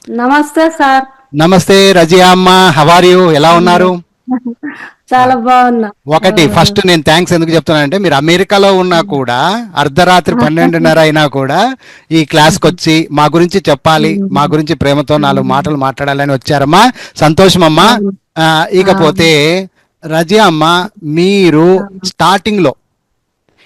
నమస్తే సార్. నమస్తే రజియా అమ్మ, హౌ ఆర్ యు? ఎలా ఉన్నారు? చాలా బాగున్నా. ఒకటి ఫస్ట్ నేను థ్యాంక్స్ ఎందుకు చెప్తున్నానంటే, మీరు అమెరికాలో ఉన్నా కూడా అర్ధరాత్రి 12:30 అయినా కూడా ఈ క్లాస్కి వచ్చి మా గురించి చెప్పాలి, మా గురించి ప్రేమతో 4 మాటలు మాట్లాడాలని వచ్చారమ్మా. సంతోషం అమ్మా. ఇకపోతే రజియా అమ్మ, మీరు స్టార్టింగ్ లో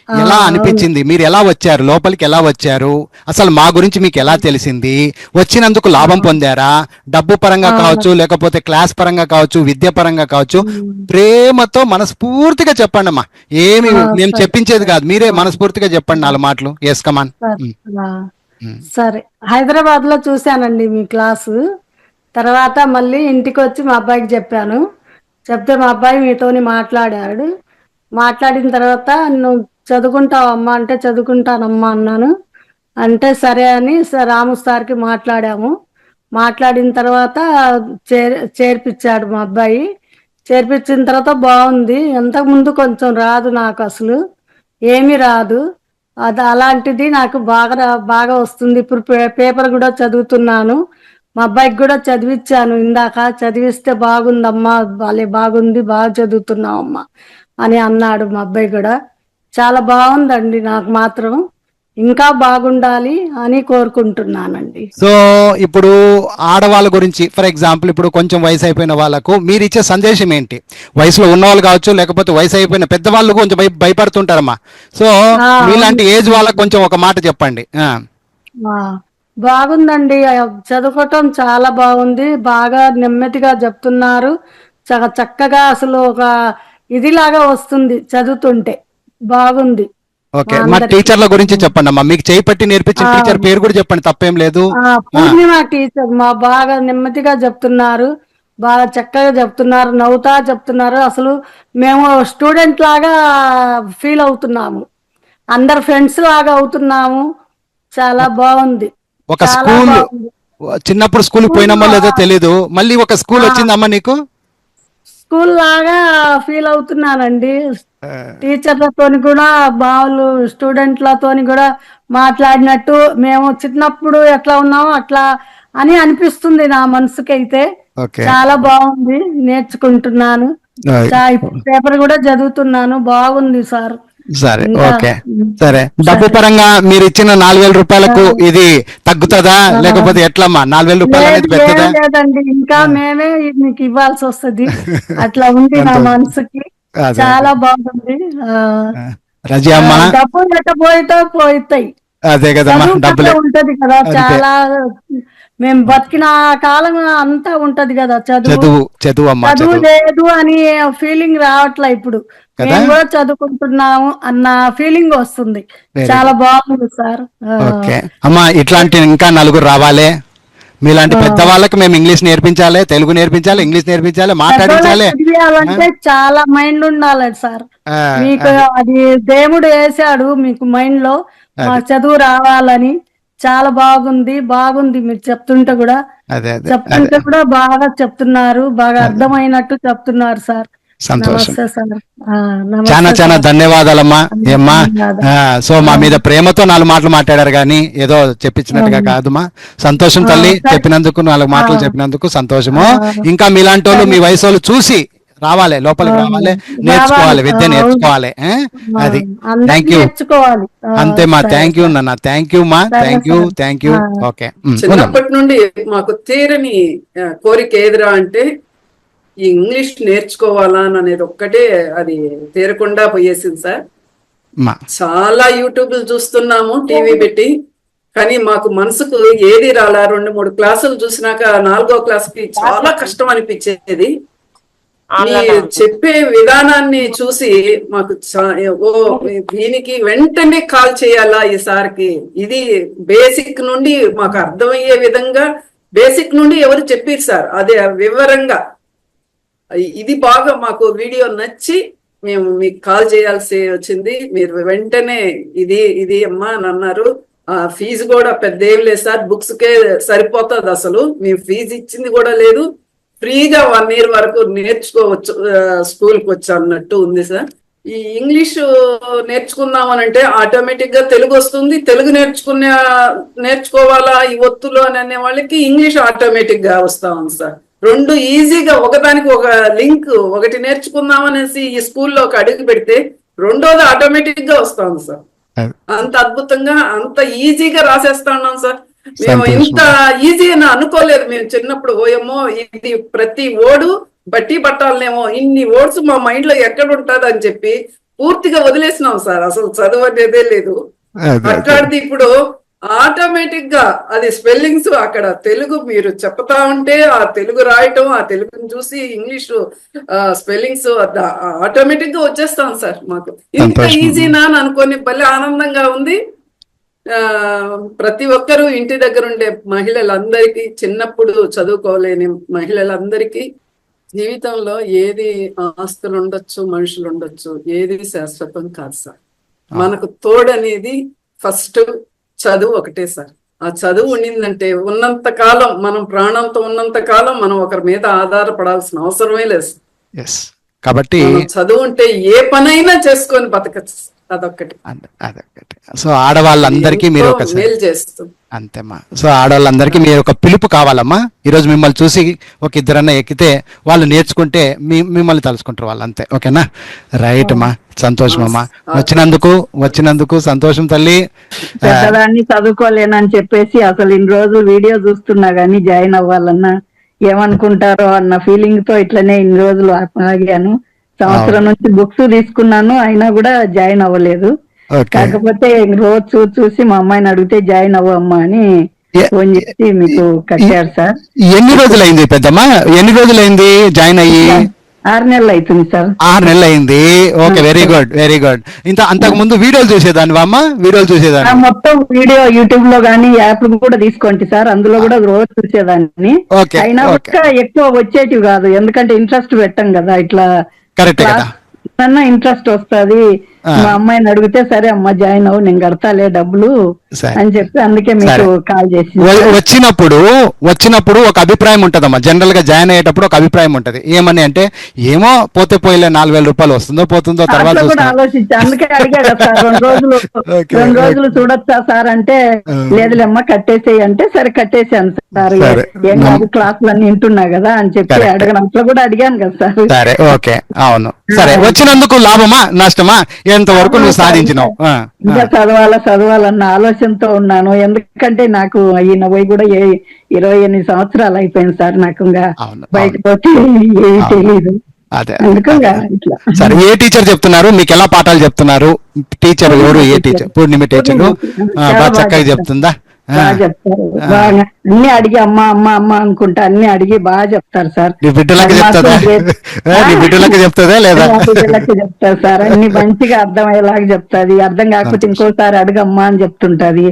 ఎలా అనిపించింది? మీరు ఎలా వచ్చారు లోపలికి? ఎలా వచ్చారు? అసలు మా గురించి మీకు ఎలా తెలిసింది? వచ్చినందుకు లాభం పొందారా? డబ్బు పరంగా కావచ్చు, లేకపోతే క్లాస్ పరంగా కావచ్చు, విద్య పరంగా కావచ్చు, ప్రేమతో మనస్ఫూర్తిగా చెప్పండి అమ్మా. ఏమి మేము చెప్పించేది కాదు, మీరే మనస్ఫూర్తిగా చెప్పండి 4 మాటలు. Yes come on. సరే, హైదరాబాద్ లో చూశానండి మీ క్లాసు. తర్వాత మళ్ళీ ఇంటికి వచ్చి మా అబ్బాయికి చెప్పాను. చెప్తే మా అబ్బాయి మీతోని మాట్లాడాడు. మాట్లాడిన తర్వాత నువ్వు చదువుకుంటావమ్మా అంటే చదువుకుంటానమ్మా అన్నాను. అంటే సరే అని రాము సార్కి మాట్లాడాము. మాట్లాడిన తర్వాత చేర్పించాడు మా అబ్బాయి. చేర్పించిన తర్వాత బాగుంది. ఇంతకుముందు కొంచెం రాదు నాకు, అసలు ఏమీ రాదు. అది అలాంటిది నాకు బాగా వస్తుంది. ఇప్పుడు పేపర్ కూడా చదువుతున్నాను. మా అబ్బాయికి కూడా చదివించాను ఇందాక. చదివిస్తే బాగుందమ్మా, బాగుంది, బాగా చదువుతున్నావమ్మా అని అన్నాడు మా అబ్బాయి కూడా. చాలా బాగుందండి. నాకు మాత్రం ఇంకా బాగుండాలి అని కోరుకుంటున్నానండి. సో ఇప్పుడు ఆడవాళ్ళ గురించి, ఫర్ ఎగ్జాంపుల్ ఇప్పుడు కొంచెం వయసు అయిపోయిన వాళ్ళకు మీరు ఇచ్చే సందేశం ఏంటి? వయసులో ఉన్నవాళ్ళు కావచ్చు, లేకపోతే వయసు అయిపోయిన పెద్దవాళ్ళు కొంచెం భయపడుతుంటారమ్మా. సో మీలాంటి ఏజ్ వాళ్ళకు కొంచెం ఒక మాట చెప్పండి. బాగుందండి, చదువుకోవటం చాలా బాగుంది. బాగా నెమ్మదిగా చెప్తున్నారు. చాలా చక్కగా, అసలు ఒక ఇదిలాగా వస్తుంది చదువుతుంటే. బాగుంది. ఓకే, మా టీచర్ల గురించి చెప్పండి అమ్మా. మీకు చేయి పట్టి నేర్పించిన టీచర్ పేరు కూడా చెప్పండి, తప్పేం లేదు. పూర్ణిమ టీచర్ బాగా నెమ్మదిగా చెప్తున్నారు. బాగా చక్కగా చెప్తున్నారు, నవ్వుతా చెప్తున్నారు. అసలు మేము స్టూడెంట్ లాగా ఫీల్ అవుతున్నాము, అందరు ఫ్రెండ్స్ లాగా అవుతున్నాము. చాలా బాగుంది. ఒక స్కూల్, చిన్నప్పుడు స్కూల్ పోయినామో లేదో తెలీదు, మళ్ళీ ఒక స్కూల్ వచ్చిందమ్మా నీకు? స్కూల్ లాగా ఫీల్ అవుతున్నానండి. టీచర్లతో కూడా, బావులు స్టూడెంట్లతో కూడా మాట్లాడినట్టు, మేము చిన్నప్పుడు ఎట్లా ఉన్నామో అట్లా అని అనిపిస్తుంది నా మనసుకైతే. చాలా బాగుంది, నేర్చుకుంటున్నాను. పేపర్ కూడా చదువుతున్నాను. బాగుంది సార్. సరే, ఓకే. సరే, డబ్బు పరంగా మీరు ఇచ్చిన 4,000 రూపాయలకు ఇది తగ్గుతుందా, లేకపోతే ఎట్లమ్మా? 4,000 రూపాయలు అనేది పెద్దదా? లేదండి, ఇంకా మేమే మీకు ఇవ్వాల్సి వస్తుంది. అట్లా ఉంది నా మనసుకి. చాలా బాగుంది. రజియమ్మ, డబ్బు పోతాయి. అదే కదమ్మా, డబ్బులే ఉంటది కదా. చాలా మేము బతికిన కాలం అంతా ఉంటది కదా. చదువు లేదు అని ఫీలింగ్ రావట్లే ఇప్పుడు. మేము కూడా చదువుకుంటున్నాము అన్న ఫీలింగ్ వస్తుంది. చాలా బాగుంది సార్. ఓకే అమ్మా, ఇట్లాంటి ఇంకా 4 రావాలి. మీలాంటి పెద్ద వాళ్ళకి మేము ఇంగ్లీష్ నేర్పించాలి, తెలుగు నేర్పించాలి, ఇంగ్లీష్ నేర్పించాలి, మాట్లాడించాలి. చాలా మైండ్ ఉండాలి సార్. మీకు అది దేవుడు వేసాడు మీకు మైండ్ లో, మా చదువు రావాలని. చాలా బాగుంది మీరు చెప్తుంటే కూడా. బాగా చెప్తున్నారు, బాగా అర్థమైనట్టు చెప్తున్నారు సార్. సంతోషం. చాలా ధన్యవాదాలమ్మా. ఏమ్మా, సో మా మీద ప్రేమతో 4 మాటలు మాట్లాడారు కానీ ఏదో చెప్పించినట్టుగా కాదుమా. సంతోషం తల్లి, చెప్పినందుకు 4 మాటలు చెప్పినందుకు సంతోషము. ఇంకా మీలాంటి వాళ్ళు, మీ వయసు వాళ్ళు చూసి రావాలి, లోపలికి రావాలి, నేర్చుకోవాలి, విద్య నేర్చుకోవాలి. అది థ్యాంక్ యూ. అంతేమా, థ్యాంక్ యూ నాన్న. థ్యాంక్ యూ మా, థ్యాంక్ యూ. ఓకే. చిన్నప్పటి నుండి మాకు తీరని కోరిక ఏదిరా అంటే ఈ ఇంగ్లీష్ నేర్చుకోవాలా అనేది ఒక్కటే, అది తీరకుండా పోయేసింది సార్. చాలా యూట్యూబ్లు చూస్తున్నాము, టీవీ పెట్టి, కానీ మాకు మనసుకు ఏది రాలా. 2-3 క్లాసులు చూసినాక 4వ క్లాస్కి చాలా కష్టం అనిపించేది. మీ చెప్పే విధానాన్ని చూసి మాకు దీనికి వెంటనే కాల్ చేయాలా ఈ సార్కి. ఇది బేసిక్ నుండి మాకు అర్థమయ్యే విధంగా, బేసిక్ నుండి ఎవరు చెప్పారు సార్, అదే వివరంగా. ఇది బాగా మాకు వీడియో నచ్చి మేము మీకు కాల్ చేయాల్సి వచ్చింది. మీరు వెంటనే ఇది అమ్మా అని అన్నారు. ఫీజు కూడా పెద్ద ఏం లేదు సార్, బుక్స్ కే సరిపోతుంది. అసలు మేము ఫీజు ఇచ్చింది కూడా లేదు, ఫ్రీగా 1 year వరకు నేర్చుకోవచ్చు, స్కూల్కి వచ్చి అన్నట్టు ఉంది సార్. ఈ ఇంగ్లీషు నేర్చుకుందాం అని అంటే ఆటోమేటిక్ గా తెలుగు వస్తుంది. తెలుగు నేర్చుకోవాలా ఈ ఒత్తులు అని అనే వాళ్ళకి ఇంగ్లీష్ ఆటోమేటిక్ గా వస్తా ఉంది సార్. రెండు ఈజీగా ఒకదానికి ఒక లింక్, ఒకటి నేర్చుకుందాం అనేసి ఈ స్కూల్లో ఒక అడుగు పెడితే రెండోది ఆటోమేటిక్ గా వస్తా ఉంది సార్. అంత అద్భుతంగా అంత ఈజీగా రాసేస్తా ఉన్నాం సార్. మేము ఇంత ఈజీ అని అనుకోలేదు. మేము చిన్నప్పుడు ఓయేమో ఇది ప్రతి ఓడు బట్టి పట్టాలనేమో, ఇన్ని ఓడ్స్ మా మైండ్ లో ఎక్కడ ఉంటది అని చెప్పి పూర్తిగా వదిలేసినాం సార్. అసలు చదువు అనేదే లేదు. అట్లాంటిది ఇప్పుడు ఆటోమేటిక్ గా అది స్పెల్లింగ్స్ అక్కడ తెలుగు మీరు చెప్తా ఉంటే ఆ తెలుగు రాయటం, ఆ తెలుగుని చూసి ఇంగ్లీష్ స్పెల్లింగ్స్ ఆటోమేటిక్ గా వచ్చేస్తాం సార్. మాకు ఇంత ఈజీనా అని అనుకొని భలే ఆనందంగా ఉంది. ప్రతి ఒక్కరూ ఇంటి దగ్గర ఉండే మహిళలందరికీ, చిన్నప్పుడు చదువుకోలేని మహిళలందరికీ జీవితంలో ఏది ఆస్తులు ఉండొచ్చు, మనుషులు ఉండొచ్చు, ఏది శాశ్వతం కాదు సార్. మనకు తోడనేది ఫస్ట్ చదువు ఒకటే సార్. ఆ చదువు ఉండిందంటే ఉన్నంత కాలం, మనం ప్రాణంతో ఉన్నంత కాలం మనం ఒకరి మీద ఆధారపడాల్సిన అవసరమే లేదు. కాబట్టి చదువు ఉంటే ఏ పనైనా చేసుకొని బతకచ్చు. అదొక్కటి. సో ఆడవాళ్ళందరికీ మీరు ఒక మేలు చేస్తుంది అంతేమ్మా. సో ఆడవాళ్ళందరికీ మీరు ఒక పిలుపు కావాలమ్మా. ఈరోజు మిమ్మల్ని చూసి ఒక ఇద్దరన్నా ఎక్కితే వాళ్ళు నేర్చుకుంటే మిమ్మల్ని తలుచుకుంటారు వాళ్ళు, అంతే. ఓకేనా? రైట్ అమ్మా, సంతోషం అమ్మా. వచ్చినందుకు సంతోషం తల్లి. పెద్దదాన్ని చదువుకోలేనని చెప్పేసి అసలు ఇన్ని రోజులు వీడియో చూస్తున్నా గానీ జాయిన్ అవ్వాలన్నా ఏమనుకుంటారో అన్న ఫీలింగ్ తో ఇట్లనే ఇన్ని రోజులు ఆగాను. సంవత్సరం నుంచి బుక్స్ తీసుకున్నాను, అయినా కూడా జాయిన్ అవ్వలేదు. కాకపోతే రోజు చూసి మా అమ్మాయిని అడిగితే జాయిన్ అవ్వమ్మా అని ఫోన్ చేసి మీకు కట్టారు సార్. ఎన్ని రోజులైంది పెద్దమ్మా? ఎన్ని రోజులైంది జాయిన్ అయ్యి? 6 నెలలు అవుతుంది సార్. 6 నెలలు అయింది. Okay, very good, very good. అంతకు ముందు వీడియోలు చూసేదాన్ని అమ్మ? వీడియోలు చూసేదాన్ని మొత్తం వీడియో యూట్యూబ్ లో గానీ యాప్ కూడా తీసుకోండి సార్, అందులో కూడా రోజు చూసేదాన్ని. అయినా కూడా ఎక్కువ వచ్చేటివి కాదు, ఎందుకంటే ఇంట్రెస్ట్ పెట్టాం కదా. ఇట్లా కరెక్ట్ కదా, ఇంట్రెస్ట్ వస్తుంది. మా అమ్మాయిని అడిగితే సరే అమ్మ జాయిన్ అవ్వు, నేను కడతాలే డబ్బులు అని చెప్పి అందుకే మీకు కాల్ చేసి. వచ్చినప్పుడు ఒక అభిప్రాయం ఉంటదమ్మా. జనరల్ గా జాయిన్ అయ్యేటప్పుడు ఒక అభిప్రాయం ఉంటది. ఏమని అంటే, ఏమో పోతే పోయిలే 4,000 రూపాయలు వస్తుందో పోతుందో తర్వాత కూడా ఆలోచించా. అందుకే అడిగా కదా సార్, 2 రోజులు చూడొచ్చా సార్ అంటే, లేదులేమ్మా కట్టేసేయి అంటే, సరే కట్టేసాను సార్. ఏం కాదు, క్లాసులన్నీ వింటున్నా కదా అని చెప్పి అట్లా కూడా అడిగాను కదా సార్. సరే, ఓకే, అవును. సరే, వచ్చినందుకు లాభమా నష్టమా ఎంతవరకు నువ్వు సాధించినావు? ఇంకా చదవాలన్న ఆలోచనతో ఉన్నాను. ఎందుకంటే నాకు ఈయన పోయి కూడా 28 సంవత్సరాలు అయిపోయింది సార్. నాకు ఇంకా బయటకు వచ్చి ఏమీ తెలియదు. సరే, ఏ టీచర్ చెప్తున్నారు మీకు? ఎలా పాఠాలు చెప్తున్నారు? టీచర్ ఎవరు? ఏ టీచర్? పూర్ణిమ టీచర్ బాగా చక్కగా చెప్తుందా? బాగా చెప్తారు. బాగా అన్ని అడిగి అమ్మ అమ్మ అమ్మ అనుకుంటా అన్ని అడిగి బాగా చెప్తారు సార్. బిడ్డలకి చెప్తారా లేదా? బిడ్డలకి చెప్తారు సార్. అన్ని మంచిగా అర్థమయ్యేలాగా చెప్తాది. అర్థం కాకపోతే ఇంకోసారి అడగమ్మా అని చెప్తుంటది.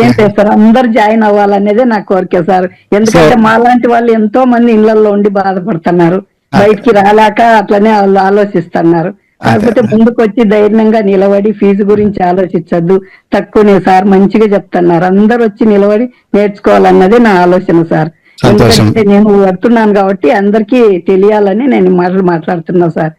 ఏం చేస్తారు, అందరు జాయిన్ అవ్వాలనేదే నా కోరిక సార్. ఎందుకంటే మాలాంటి వాళ్ళు ఎంతో మంది ఇళ్లలో ఉండి బాధపడుతున్నారు, బయటికి రాలేక అట్లనే వాళ్ళు ఆలోచిస్తున్నారు. కాకపోతే ముందుకు వచ్చి ధైర్యంగా నిలబడి ఫీజు గురించి ఆలోచించద్దు, తక్కువనే సార్ మంచిగా చెప్తున్నారు. అందరు వచ్చి నిలబడి నేర్చుకోవాలన్నదే నా ఆలోచన సార్. ఎందుకంటే నేను పడుతున్నాను కాబట్టి అందరికీ తెలియాలని నేను మాట్లాడుతున్నా సార్.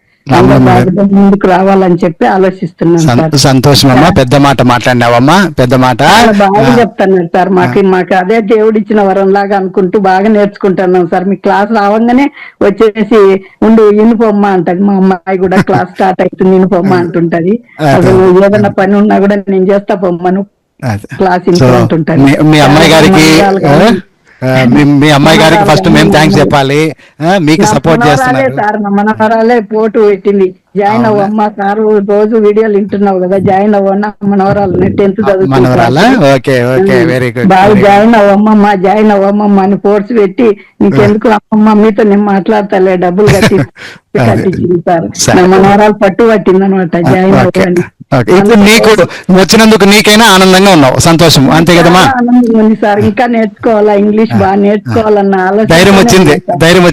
ముందుకు రావాలని చెప్పి ఆలోచిస్తున్నాను. సంతోషం అమ్మా, పెద్ద మాట మాట్లాడినావమ్మా, పెద్ద మాట బాగా చెప్తున్నారు సార్. మాకు అదే దేవుడిచ్చిన వరం లాగా అనుకుంటూ బాగా నేర్చుకుంటున్నాం సార్. మీ క్లాస్ రావంగానే వచ్చేసి ఉండు యూనిఫామ్ అంటది. మా అమ్మాయి కూడా క్లాస్ స్టార్ట్ అవుతుంది యూనిఫామ్ అంటుంటది. అసలు ఏదైనా పని ఉన్నా కూడా నేను చేస్తా పొమ్మను క్లాస్ ఇంటుంటది. మీ అమ్మాయి గారికి ఫస్ట్ మేము థ్యాంక్స్ చెప్పాలి. మీకు సపోర్ట్ చేస్తున్నారు సార్. మనవరాలే పోటు పెట్టింది, జాయిన్ అవ్వమ్మా సార్, రోజు వీడియోలు వింటున్నావు కదా, జాయిన్ అవ్వన్నా మనవరాలు 10th బాగా జాయిన్ అవ్వమ్మా జాయిన్ అవ్వమ్మా అని ఫోర్స్ పెట్టి, నీకెందుకు అమ్మమ్మ మీతో నేను మాట్లాడతాలే డబ్బులు కట్టించింది సార్. నా మనవరాలు పట్టు పట్టింది అనమాట జాయిన్ అవ్వండి. ఇప్పుడు నీకు వచ్చినందుకు నీకైనా ఆనందంగా ఉన్నావు, సంతోషం, అంతే కదమ్మా? ఆనందంగా ఉంది సార్. ఇంకా నేర్చుకోవాలా, ఇంగ్లీష్ బాగా నేర్చుకోవాలన్న ఆలోచన, ధైర్యం వచ్చింది ధైర్యం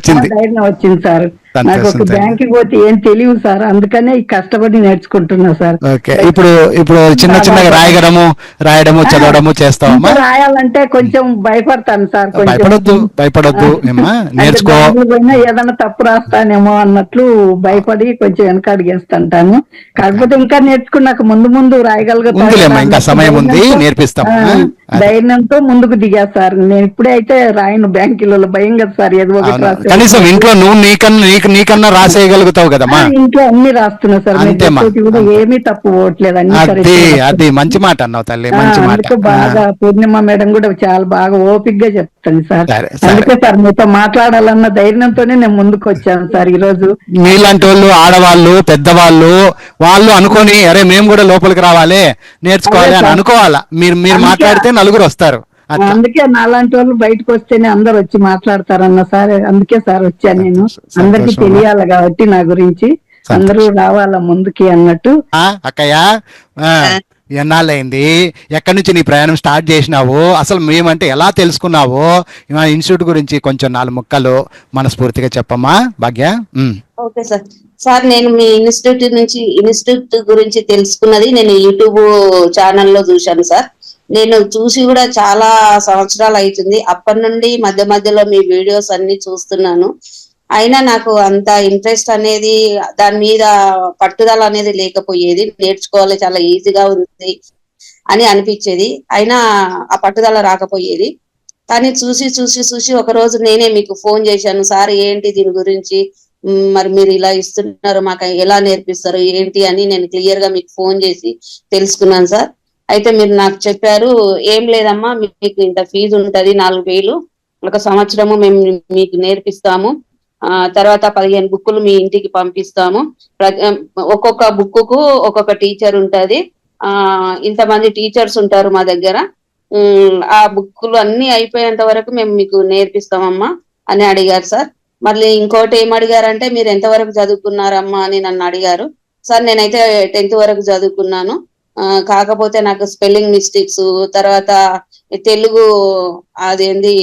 వచ్చింది సార్. నాకు ఒక సంతోషం. బ్యాంక్ పోతే ఏం తెలియదు సార్, అందుకనే ఈ కష్టపడి నేర్చుకుంటున్నా సార్. ఓకే, ఇప్పుడు చిన్నగా రాయడము చదవడము చేస్తావమ్మా? ఇంకా రాయాలంటే కొంచెం భయపడతాను సార్. కొంచెం భయపడొద్దు ఏమ్మా, నేర్చుకో. బ్యాంకులో పోయినా ఏదైనా తప్పు రాస్తానేమో అన్నట్లు భయపడి కొంచెం వెనక అడిగేస్తుంటాను. కాకపోతే ఇంకా నేర్చుకున్నాక ముందు ముందు ఉందిలేమ్మా, ఇంకా సమయం ఉంది, నేర్పిస్తాం. ధైర్యంతో ముందుకు దిగా సార్. నేను ఇప్పుడే అయితే రాయను, బ్యాంకులలో భయం కదా సార్, ఏదో ఒకటి రాసి. కనీసం ఇంట్లో నువ్వు నీకన్నా రాసేయగలుగుతావు కదమ్మా. ఇంట్లో అన్ని రాస్తున్నా సార్, అంతేమ్మా, కూడా ఏమీ తప్పు పోవట్లేదు, అన్ని అది మంచి మాట అన్నావు తల్లి, మంచి మాట. బాగా పూర్ణిమ మేడం కూడా చాలా బాగా ఓపిక్ గా చెప్తాను సార్. అందుకే సార్ మీతో మాట్లాడాలన్న ధైర్యంతోనే నేను ముందుకు వచ్చాను సార్. ఈ రోజు మీలాంటి వాళ్ళు, ఆడవాళ్ళు, పెద్దవాళ్ళు, వాళ్ళు అనుకొని అరే మేము కూడా లోపలికి రావాలి, నేర్చుకోవాలి అని అనుకోవాలా. మీరు మాట్లాడితే నలుగురు వస్తారు. అందుకే నాలాంటి వాళ్ళు బయటకు వస్తేనే అందరు వచ్చి మాట్లాడతారన్న సార్, అందుకే సార్ వచ్చాను నేను. అందరికి తెలియాలి కాబట్టి నా గురించి, అందరూ రావాలా ముందుకి అన్నట్టు. అక్కయ్య, ఎన్నాళ్ళైంది? ఎక్కడి నుంచి నీ ప్రయాణం స్టార్ట్ చేసినావు? అసలు మేమంటే ఎలా తెలుసుకున్నావు? ఇన్స్టిట్యూట్ గురించి కొంచెం 4 ముక్కలు మనస్ఫూర్తిగా చెప్పమ్మా భాగ్య. Okay sir. సార్, నేను మీ ఇన్స్టిట్యూట్ గురించి తెలుసుకున్నది నేను యూట్యూబ్ ఛానల్లో చూశాను సార్. నేను చూసి కూడా చాలా సంవత్సరాలు అవుతుంది. అప్పటి నుండి మధ్య మధ్యలో మీ వీడియోస్ అన్ని చూస్తున్నాను. అయినా నాకు అంత ఇంట్రెస్ట్ అనేది, దాని మీద పట్టుదల అనేది లేకపోయేది. నేర్చుకోవాలి, చాలా ఈజీగా ఉంది అని అనిపించేది, అయినా ఆ పట్టుదల రాకపోయేది. కానీ చూసి ఒక రోజు నేనే మీకు ఫోన్ చేశాను. సార్ ఏంటి దీని గురించి, మరి మీరు ఇలా ఇస్తున్నారు, మాకు ఎలా నేర్పిస్తారు ఏంటి అని నేను క్లియర్ గా మీకు ఫోన్ చేసి తెలుసుకున్నాను సార్. అయితే మీరు నాకు చెప్పారు, ఏం లేదమ్మా, మీకు ఇంత ఫీజు ఉంటది 4,000, ఒక సంవత్సరము మేము మీకు నేర్పిస్తాము, తర్వాత 15 బుక్కులు మీ ఇంటికి పంపిస్తాము, ఒక్కొక్క బుక్ కు ఒక్కొక్క టీచర్ ఉంటది, ఇంతమంది టీచర్స్ ఉంటారు మా దగ్గర, ఆ బుక్కులు అన్ని అయిపోయేంత వరకు మేము మీకు నేర్పిస్తామమ్మా అని అడిగారు సార్. మళ్ళీ ఇంకోటి ఏం అడిగారంటే, మీరు ఎంతవరకు చదువుకున్నారమ్మా అని నన్ను అడిగారు. సార్, నేనైతే 10th వరకు చదువుకున్నాను, కాకపోతే నాకు స్పెల్లింగ్ మిస్టేక్స్, తర్వాత తెలుగు అదేంది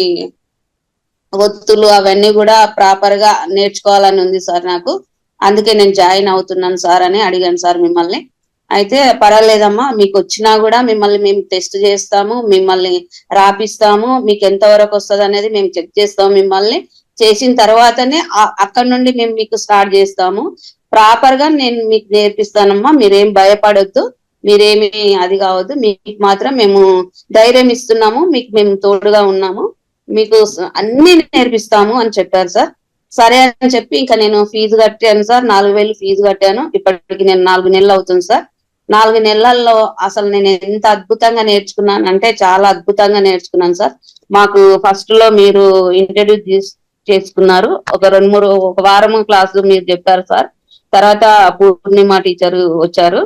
ఒత్తులు అవన్నీ కూడా ప్రాపర్ గా నేర్చుకోవాలని ఉంది సార్ నాకు, అందుకే నేను జాయిన్ అవుతున్నాను సార్ అని అడిగాను సార్ మిమ్మల్ని. అయితే పర్వాలేదమ్మా, మీకు వచ్చినా కూడా మిమ్మల్ని మేము టెస్ట్ చేస్తాము, మిమ్మల్ని రాపిస్తాము, మీకు ఎంత వరకు వస్తుంది అనేది మేము చెక్ చేస్తాము. మిమ్మల్ని చేసిన తర్వాతనే అక్కడ నుండి మేము మీకు స్టార్ట్ చేస్తాము. ప్రాపర్ గా నేను మీకు నేర్పిస్తానమ్మా, మీరేం భయపడొద్దు, మీరేమి అది కావద్దు, మీకు మాత్రం మేము ధైర్యం ఇస్తున్నాము, మీకు మేము తోడుగా ఉన్నాము, మీకు అన్ని నేర్పిస్తాము అని చెప్పారు సార్. సరే అని చెప్పి ఇంకా నేను ఫీజు కట్టాను సార్, 4,000 ఫీజు కట్టాను. ఇప్పటికి నేను 4 నెలలు అవుతుంది సార్. 4 నెలల్లో అసలు నేను ఎంత అద్భుతంగా నేర్చుకున్నాను అంటే చాలా అద్భుతంగా నేర్చుకున్నాను సార్. మాకు ఫస్ట్ లో మీరు ఇంట్రడ్యూస్ చేసుకున్నారు, ఒక వారం క్లాసులు మీరు చెప్పారు సార్. తర్వాత పూర్ణిమ టీచర్ వచ్చారు.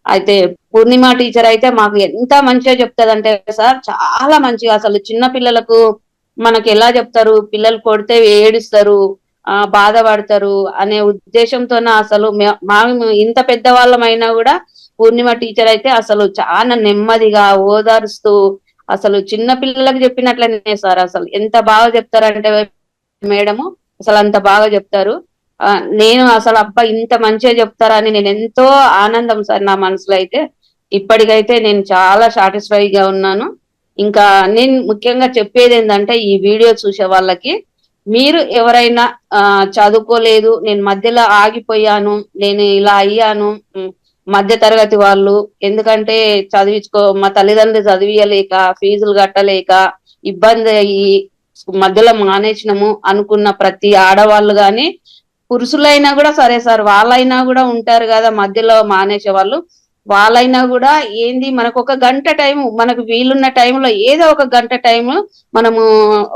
అయితే పూర్ణిమ టీచర్ అయితే మాకు ఎంత మంచిగా చెప్తాదంటే సార్, చాలా మంచిగా, అసలు చిన్న పిల్లలకు మనకి ఎలా చెప్తారు, పిల్లలు కొడితే ఏడుస్తారు, బాధపడతారు అనే ఉద్దేశంతోనే అసలు మేము ఇంత పెద్దవాళ్ళమైనా కూడా పూర్ణిమ టీచర్ అయితే అసలు చాలా నెమ్మదిగా ఓదారుస్తూ, అసలు చిన్న పిల్లలకు చెప్పినట్లనే సార్. అసలు ఎంత బాగా చెప్తారంటే మేడము, అసలు అంత బాగా చెప్తారు. నేను అసలు అబ్బా ఇంత మంచిగా చెప్తారని నేను ఎంతో ఆనందం సార్ నా మనసులో అయితే. ఇప్పటికైతే నేను చాలా సాటిస్ఫైగా ఉన్నాను. ఇంకా నేను ముఖ్యంగా చెప్పేది ఏంటంటే, ఈ వీడియో చూసే వాళ్ళకి, మీరు ఎవరైనా చదువుకోలేదు, నేను మధ్యలో ఆగిపోయాను, నేను ఇలా అయ్యాను, మధ్య తరగతి వాళ్ళు, ఎందుకంటే మా తల్లిదండ్రులు చదివియలేక, ఫీజులు కట్టలేక ఇబ్బంది అయ్యి మధ్యలో మానేసినము అనుకున్న ప్రతి ఆడవాళ్ళు గాని, పురుషులైనా కూడా సరే సార్, వాళ్ళైనా కూడా ఉంటారు కదా మధ్యలో మానేసే వాళ్ళు, వాళ్ళైనా కూడా ఏంది, మనకు ఒక గంట టైం, మనకు వీలున్న టైంలో ఏదో ఒక గంట టైం మనము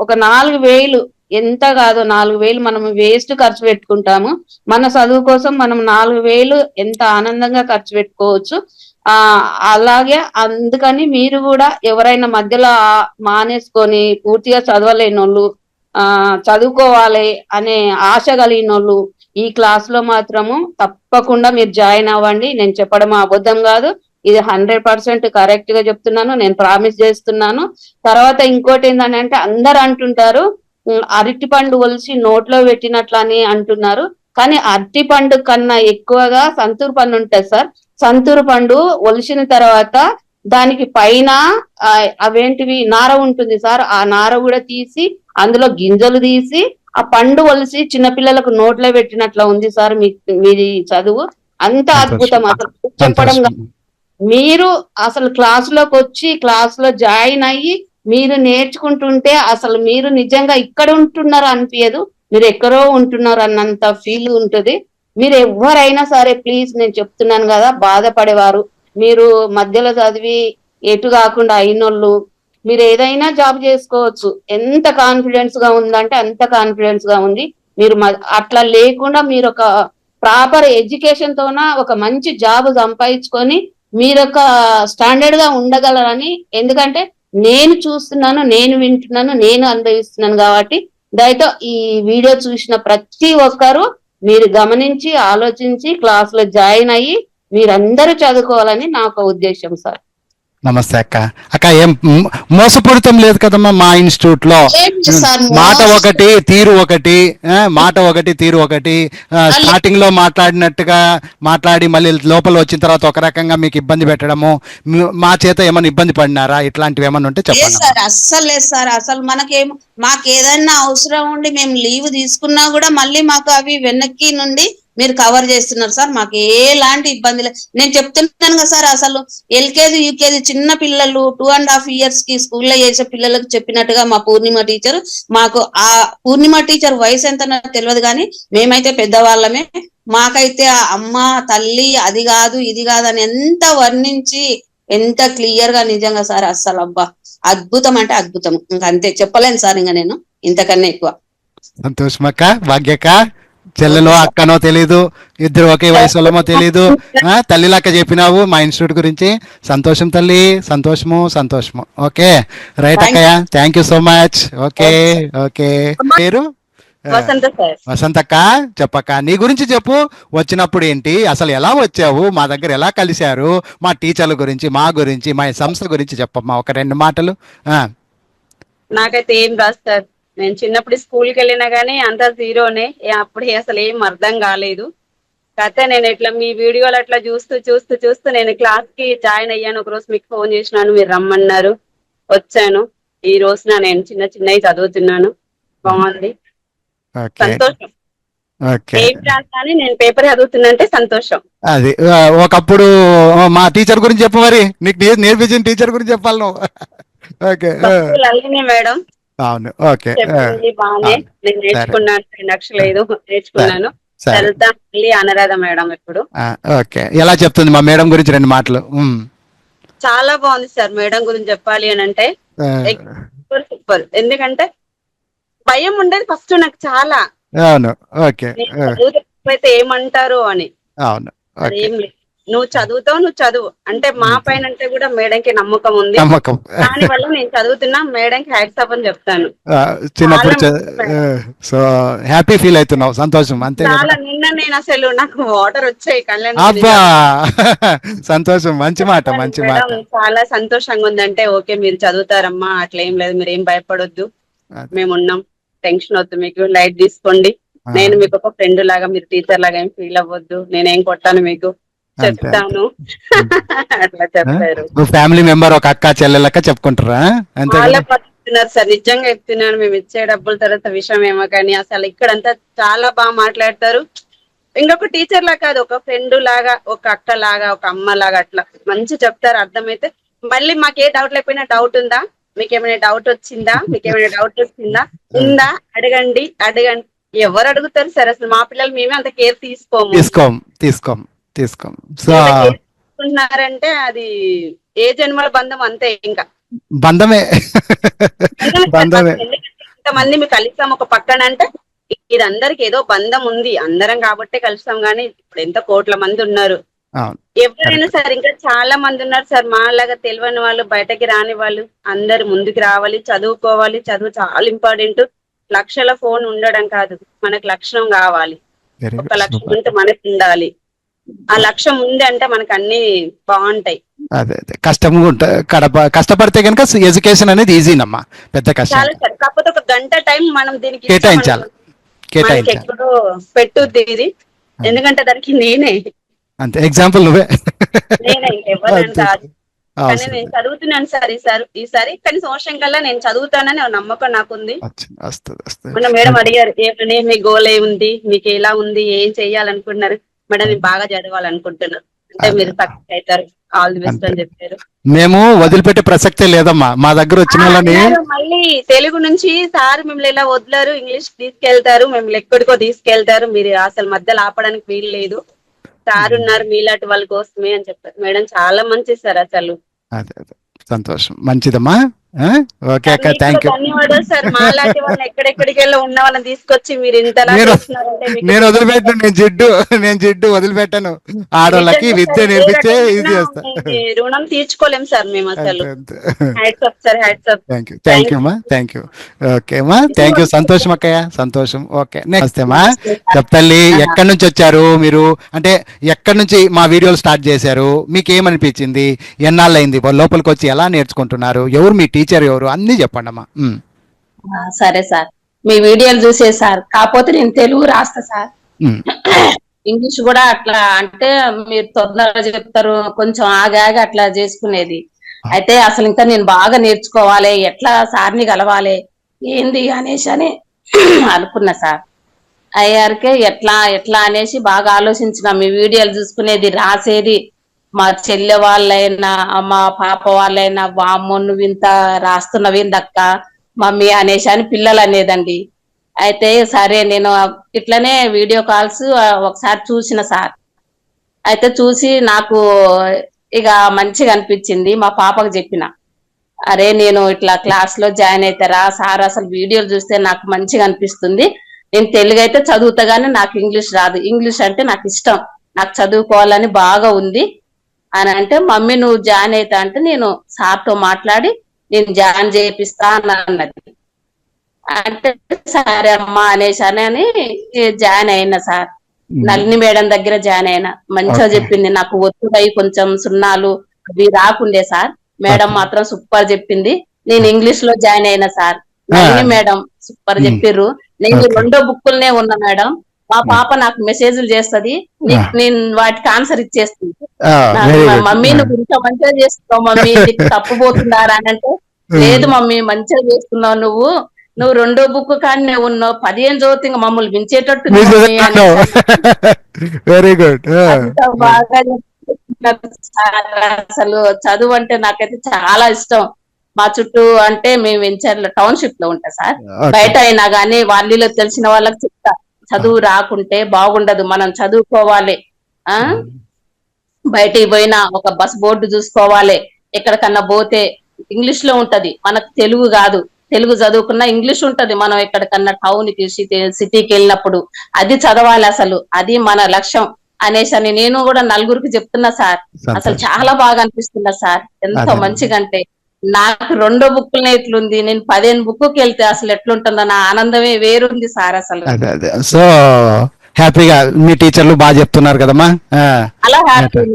ఒక 4,000, ఎంత కాదు 4,000 మనం వేస్ట్ ఖర్చు పెట్టుకుంటాము. మన చదువు కోసం మనం 4,000 ఎంత ఆనందంగా ఖర్చు పెట్టుకోవచ్చు. అలాగే అందుకని మీరు కూడా ఎవరైనా మధ్యలో మానేసుకొని పూర్తిగా చదవలేని వాళ్ళు, చదువుకోవాలి అనే ఆశ కలిగిన వాళ్ళు ఈ క్లాస్ లో మాత్రము తప్పకుండా మీరు జాయిన్ అవ్వండి. నేను చెప్పడం అబద్ధం కాదు, ఇది 100% కరెక్ట్ గా చెప్తున్నాను, నేను ప్రామిస్ చేస్తున్నాను. తర్వాత ఇంకోటి ఏంటంటే, అందరు అంటుంటారు అరటి పండు ఒలిసి నోట్లో పెట్టినట్లని అంటున్నారు, కానీ అరటి పండు కన్నా ఎక్కువగా సంతూర్ పండు ఉంటుంది సార్. సంతూర్ పండు ఒలిసిన తర్వాత దానికి పైన అవేంటివి నార ఉంటుంది సార్. ఆ నార కూడా తీసి అందులో గింజలు తీసి ఆ పండు ఒలిసి చిన్నపిల్లలకు నోట్లో పెట్టినట్లా ఉంది సార్ మీది చదువు. అంత అద్భుతం అసలు చెప్పడం. మీరు అసలు క్లాసులోకి వచ్చి క్లాసులో జాయిన్ అయ్యి మీరు నేర్చుకుంటుంటే అసలు మీరు నిజంగా ఇక్కడ ఉంటున్నారు అనిపించదు, మీరు ఎక్కడో ఉంటున్నారు అన్నంత ఫీల్ ఉంటుంది. మీరు ఎవరైనా సరే ప్లీజ్ నేను చెప్తున్నాను కదా, బాధపడేవారు, మీరు మధ్యలో చదివి ఎటు కాకుండా అయినోళ్ళు, మీరు ఏదైనా జాబ్ చేసుకోవచ్చు. ఎంత కాన్ఫిడెన్స్ గా ఉందంటే అంత కాన్ఫిడెన్స్ గా ఉంది. మీరు అట్లా లేకుండా మీరు ఒక ప్రాపర్ ఎడ్యుకేషన్ తోన ఒక మంచి జాబ్ సంపాదించుకొని మీరు ఒక స్టాండర్డ్ గా ఉండగలరని, ఎందుకంటే నేను చూస్తున్నాను, నేను వింటున్నాను, నేను అనుభవిస్తున్నాను. కాబట్టి దయతో ఈ వీడియో చూసిన ప్రతి ఒక్కరు మీరు గమనించి ఆలోచించి క్లాస్ లో జాయిన్ అయ్యి మీరందరూ చదువుకోవాలని నా ఒక ఉద్దేశం సార్. నమస్తే అక్క. అక్క ఏం మోసపూరితం లేదు కదమ్మా మా ఇన్స్టిట్యూట్ లో? మాట ఒకటి తీరు ఒకటి, మాట ఒకటి తీరు ఒకటి. స్టార్టింగ్ లో మాట్లాడినట్టుగా మాట్లాడి మళ్ళీ లోపల వచ్చిన తర్వాత ఒక రకంగా మీకు ఇబ్బంది పెట్టడము, మా చేత ఏమైనా ఇబ్బంది పడినారా? ఇట్లాంటివి ఏమన్నా ఉంటే చెప్పండి సార్. అస్సలు లేదు సార్. అసలు మాకు ఏదైనా అవసరం ఉండి మేము లీవ్ తీసుకున్నా కూడా మళ్ళీ మాకు అవి వెనక్కి నుండి మీరు కవర్ చేస్తున్నారు సార్. మాకు ఎలాంటి ఇబ్బంది లేదు. నేను చెప్తున్నాను కదా సార్, అసలు ఎల్కేజీ యూకేజీ చిన్న పిల్లలు 2.5 years కి స్కూల్లో చేసే పిల్లలకు చెప్పినట్టుగా మా పూర్ణిమ టీచర్, మాకు ఆ పూర్ణిమ టీచర్ వయసు ఎంత నాకు తెలియదు కానీ మేమైతే పెద్దవాళ్ళమే. మాకైతే ఆ అమ్మ తల్లి అది కాదు ఇది కాదు అని ఎంత వర్ణించి ఎంత క్లియర్ గా నిజంగా సార్ అస్సలు అబ్బా అద్భుతం అంటే అద్భుతం. ఇంకా అంతే, చెప్పలేను సార్ ఇంకా నేను ఇంతకన్నా ఎక్కువ. సంతోషమక్క. భాగ్యక్క చెల్లెలో అక్కనో తెలీదు, ఇద్దరు ఒకే వయసులోమో తెలీదు, తల్లిలాక్క చెప్పినావు మా ఇన్స్టిట్యూట్ గురించి. సంతోషం తల్లి, సంతోషము. ఓకే రైట్ అక్కయ్య, thank you so much. Okay okay. పేరు వసంతక్క. చెప్పక్క నీ గురించి చెప్పు. వచ్చినప్పుడు ఏంటి, అసలు ఎలా వచ్చావు, మా దగ్గర ఎలా కలిశారు, మా టీచర్ల గురించి, మా గురించి, మా సంస్థ గురించి చెప్పమ్మా ఒక 2 మాటలు. నాకైతే ఏం రాదు సార్. నేను చిన్నప్పుడు స్కూల్కి వెళ్ళినా గానీ అంతా జీరోనే. అప్పుడు అసలు ఏం అర్థం కాలేదు. కాకపోతే నేను ఇట్లా మీ వీడియోలు అట్లా చూస్తూ నేను క్లాస్ కి జాయిన్ అయ్యాను. ఒక రోజు మీకు ఫోన్ చేసినాను, మీరు రమ్మన్నారు, వచ్చాను. ఈ రోజున నేను చిన్నవి చదువుతున్నాను. బాగుంది, సంతోషం. ఏం రాని నేను పేపర్ చదువుతున్నంటే సంతోషం. అది ఒకప్పుడు మా టీచర్ గురించి చెప్పు, మరి నీకు నేర్పించిన టీచర్ గురించి చెప్పాలి నువ్వు. Okay madam. అవును. ఓకే బాగానే నేను నేర్చుకున్నాను. 2 లక్షలు నేర్చుకున్నాను. అనురాధ మేడం ఇప్పుడు. ఓకే, ఎలా చెప్తుంది మా మేడం గురించి 2 మాటలు? చాలా బాగుంది సార్. మేడం గురించి చెప్పాలి అని అంటే సూపర్. ఎందుకంటే భయం ఉండేది ఫస్ట్ నాకు చాలా. అవును. ఓకే. అయితే ఏమంటారు అని. అవును. ఏం లేదు, నువ్వు చదువుతావు, నువ్వు చదువు అంటే మా పైన అంటే కూడా మేడంకి నమ్మకం ఉంది. దాని వల్ల నేను చదువుతున్నా, మేడంకి హ్యాట్స్ ఆఫ్ అని చెప్తాను. చిన్నప్పుడు సో హ్యాపీ ఫీల్ అవుతున్నావు, సంతోషం అంతే. చాలా నిన్న నేను అసలు నాకు వాటర్ వచ్చాయి కళ్ళ. అబ్బా సంతోషం, మంచి మాట. చాలా సంతోషంగా ఉందంటే ఓకే మీరు చదువుతారమ్మా, అట్లా ఏం లేదు, మీరు ఏం భయపడొద్దు, మేము ఉన్నాం, టెన్షన్ వద్దు, మీకు లైట్ తీసుకోండి. నేను మీకు ఒక ఫ్రెండ్ లాగా, మీరు టీచర్ లాగా ఏం ఫీల్ అవ్వద్దు, నేనేం కొట్టాను మీకు చెప్తాను అట్లా చెప్పారు. ఫ్యామిలీ మెంబర్, ఒక అక్క చెల్లెలక్క చెప్పుకుంటారా? చాలా చెప్తున్నారు సార్, నిజంగా చెప్తున్నాను. మేము ఇచ్చే డబ్బుల తర్వాత విషయం ఏమో కానీ అసలు ఇక్కడంతా చాలా బాగా మాట్లాడతారు. ఇంకొక టీచర్ లాగా కాదు, ఒక ఫ్రెండ్ లాగా, ఒక అక్క లాగా, ఒక అమ్మ లాగా అట్లా మంచి చెప్తారు. అర్థమైతే మళ్ళీ మాకే డౌట్ లేకపోయినా డౌట్ ఉందా, మీకేమైనా డౌట్ వచ్చిందా, మీకేమైనా డౌట్ వచ్చిందా, ఉందా, అడగండి. ఎవరు అడుగుతారు సార్? అసలు మా పిల్లలు మేమే అంత కేర్ తీసుకోం. తీసుకుంటున్నారంటే అది ఏ జన్మల బంధం అంతే, ఇంకా బంధమే. ఇంతమంది మీకు కలిసాం ఒక పక్కన అంటే ఇది అందరికి ఏదో బంధం ఉంది, అందరం కాబట్టే కలిసాం. గానీ ఇప్పుడు ఎంత కోట్ల మంది ఉన్నారు, ఎవరైనా సార్ ఇంకా చాలా మంది ఉన్నారు సార్ మాలాగా తెలియని వాళ్ళు, బయటకి రాని వాళ్ళు. అందరు ముందుకు రావాలి, చదువుకోవాలి. చదువు చాలా ఇంపార్టెంట్. లక్షల ఫోన్ ఉండడం కాదు, మనకు లక్ష్యం కావాలి. ఒక లక్ష్యం ఉంటే మనకు ఉండాలి. ఆ లక్ష్యం ఉంది అంటే మనకు అన్ని బాగుంటాయి. అదే కష్టపడితే కనుక ఎడ్యుకేషన్ అనేది ఈజీనమ్మా, పెద్ద కష్టం. కాకపోతే ఒక గంట టైం మనం దీనికి కేటాయించాలి. ఎక్కడో పెట్టుద్ది ఇది, ఎందుకంటే దానికి నేనే అంతే, ఎగ్జాంపుల్ నువ్వే. ఎవరంట. కానీ నేను చదువుతున్నాను సార్ ఈసారి కానీ సంవత్సరం కల్లా నేను చదువుతానని నమ్మకం నాకుంది. మొన్న మేడం అడిగారు ఏమని, మీ గోల్ ఏముంది, మీకు ఎలా ఉంది, ఏం చెయ్యాలనుకుంటున్నారు? మేడం నేను బాగా చదవాలనుకుంటున్నాను అంటే మీరు సక్సెస్ అవుతారు, ఆల్ ది బెస్ట్ అని చెప్పారు. మేము వదిలిపెట్టే ప్రసక్తే లేదమ్మా, మా దగ్గర వచ్చిన వాళ్ళని. మళ్ళీ తెలుగు నుంచి సార్ మిమ్మల్ని ఇలా వదిలేరు, ఇంగ్లీష్ తీసుకెళ్తారు, మిమ్మల్ని ఎక్కడికో తీసుకెళ్తారు, మీరు అసలు మధ్యలో ఆపడానికి వీలు లేదు, సార్ ఉన్నారు మీలాంటి వాళ్ళ కోసమే అని చెప్పారు. మేడం చాలా మంచి సార్ అసలు. అదే సంతోషం, మంచిదమ్మా. ఓకే అక్క, థ్యాంక్ యూ. ధన్యవాదాలు సార్. మాలాంటి వాళ్ళని ఎక్కడెక్కడికి వెళ్ళి ఉన్న వాళ్ళని తీసుకొచ్చి మీరు ఇంతలా చేస్తున్నారంటే నేను వదిలిపెట్టాను, నేను జిడ్డు వదిలిపెట్టాను. ఆడవాళ్ళకి విద్య నేర్పించే ఇది చేస్తా. రుణం తీర్చుకోలేం సార్ మేము అసలు. Hats off sir, hats off. Thank you అమ్మా, థ్యాంక్ యూ. ఓకే అమ్మా, థ్యాంక్ యూ. సంతోషం అక్కయ్య, సంతోషం. ఓకే, నెక్స్ట్ అమ్మా చెప్తల్లి, ఎక్కడి నుంచి వచ్చారు మీరు, అంటే ఎక్కడి నుంచి మా వీడియోలు స్టార్ట్ చేశారు, మీకు ఏమనిపించింది, ఎన్నాళ్ళు అయింది లోపలికి వచ్చి, ఎలా నేర్చుకుంటున్నారు, ఎవరు మీ టీచర్, ఎవరు, అన్ని చెప్పండి అమ్మా. సరే సార్, మీ వీడియోలు చూసే సార్, కాకపోతే నేను తెలుగు రాస్తా సార్, ఇంగ్లీష్ కూడా అట్లా అంటే మీరు తొందరగా చెప్తారు, కొంచెం ఆగాగా అట్లా చేసుకునేది. అయితే అసలు ఇంకా నేను బాగా నేర్చుకోవాలి, ఎట్లా సార్ని కలవాలి ఏంది అనేసి అని అనుకున్నా సార్. అయ్యారికే ఎట్లా అనేసి బాగా ఆలోచించిన, మీ వీడియోలు చూసుకునేది, రాసేది, మా చెల్లె వాళ్ళైనా మా పాప వాళ్ళైనా, వామ్మో నువ్వు ఇంత రాస్తున్నవిందక్క మమ్మీ అనేసి అని పిల్లలు అనేదండి. అయితే సరే నేను ఇట్లనే వీడియో కాల్స్ ఒకసారి చూసిన సార్. అయితే చూసి నాకు ఇక మంచిగా అనిపించింది. మా పాపకు చెప్పిన, అరే నేను ఇట్లా క్లాస్ లో జాయిన్ అవుతారా సార్, అసలు వీడియోలు చూస్తే నాకు మంచిగా అనిపిస్తుంది, నేను తెలుగు అయితే చదువుతా గానీ నాకు ఇంగ్లీష్ రాదు, ఇంగ్లీష్ అంటే నాకు ఇష్టం, నాకు చదువుకోవాలని బాగా ఉంది అని అంటే, మమ్మీ నువ్వు జాయిన్ అవుతా అంటే నేను సార్తో మాట్లాడి నేను జాయిన్ చేపిస్తా అని అన్నది. అంటే సరే అమ్మా అనేసి అని జాయిన్ అయినా సార్. నళిని మేడం దగ్గర జాయిన్ అయినా, మంచిగా చెప్పింది. నాకు ఒత్తుడై కొంచెం సున్నాలు అవి రాకుండే సార్, మేడం మాత్రం సూపర్ చెప్పింది. నేను ఇంగ్లీష్ లో జాయిన్ అయినా సార్, నళిని మేడం సూపర్ చెప్పిర్రు. నేను 2 బుక్కులనే ఉన్నా మేడం. మా పాప నాకు మెసేజ్లు చేస్తది, నేను వాటికి ఆన్సర్ ఇచ్చేస్తుంది. మమ్మీ నువ్వు ఇంత మంచిగా చేస్తున్నావు మమ్మీ, నీకు తప్పుపోతున్నారా అని అంటే, లేదు మమ్మీ మంచిగా చేస్తున్నావు, నువ్వు 2వ బుక్ కానీ ఉన్నావు, 15 చదివితే ఇంకా మమ్మల్ని మించేటట్టు వెరీ గుడ్. బాగా అసలు చదువు అంటే నాకైతే చాలా ఇష్టం. మా చుట్టూ అంటే మేము వెంచర్ల టౌన్షిప్ లో ఉంటాం సార్, బయట అయినా గానీ వాళ్ళలో తెలిసిన వాళ్ళకి చెప్తా, చదువు రాకుంటే బాగుండదు, మనం చదువుకోవాలి. బయటికి పోయినా ఒక బస్ బోర్డు చూసుకోవాలి, ఎక్కడికన్నా పోతే ఇంగ్లీష్ లో ఉంటది, మనకు తెలుగు కాదు, తెలుగు చదువుకున్నా ఇంగ్లీష్ ఉంటది. మనం ఎక్కడికన్నా టౌన్ కి సిటీకి వెళ్ళినప్పుడు అది చదవాలి, అసలు అది మన లక్ష్యం అనేసి అని నేను కూడా నలుగురికి చెప్తున్నా సార్. అసలు చాలా బాగా అనిపిస్తున్నా సార్, ఎంతో మంచిగా. అంటే నాకు 2 బుక్కులనే ఇట్లుంది, నేను 15 బుక్కి వెళ్తే అసలు ఎట్లుంటుందో నా ఆనందమే వేరుంది సార్ అసలు. సో హ్యాపీగా మీ టీచర్లు బాగా చెప్తున్నారు కదమ్మా, అలా హ్యాపీ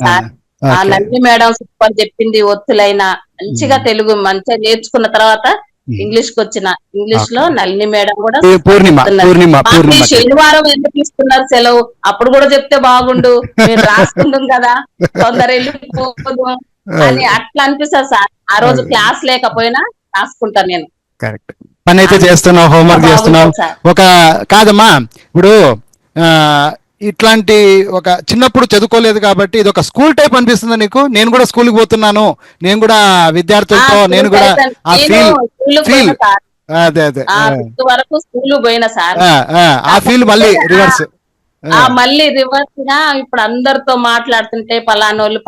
సార్. ఆ నల్లి మేడం సూపర్ చెప్పింది, ఒత్తులైనా మంచిగా తెలుగు మంచిగా నేర్చుకున్న తర్వాత ఇంగ్లీష్ కి వచ్చిన, ఇంగ్లీష్ లో నల్లి మేడం కూడా శనివారం ఎందుకు ఇస్తున్నారు సెలవు, అప్పుడు కూడా చెప్తే బాగుండు, మేము రాసుకుంటాం కదా తొందర వెళ్ళిపోదు అని అట్లా అనిపిస్తుంది సార్. ఆ రోజు క్లాస్ లేకపోయినా రాసుకుంటాను నేను. కరెక్ట్, పని అయితే చేస్తున్నావు, హోంవర్క్ చేస్తున్నావు. ఒక కాదమ్మా, ఇప్పుడు ఇట్లాంటి ఒక చిన్నప్పుడు చదువుకోలేదు కాబట్టి ఇది ఒక స్కూల్ టైప్ అనిపిస్తుందా నీకు? నేను కూడా స్కూల్కి పోతున్నాను, నేను కూడా విద్యార్థులతో నేను కూడా ఆ ఫీల్ అదే వరకు స్కూల్ పోయినా సార్, ఆ ఫీల్ మళ్ళీ రివర్స్ మళ్ళీ రివర్స్ గా ఇప్పుడు అందరితో మాట్లాడుతుంటే పలానోళ్ళు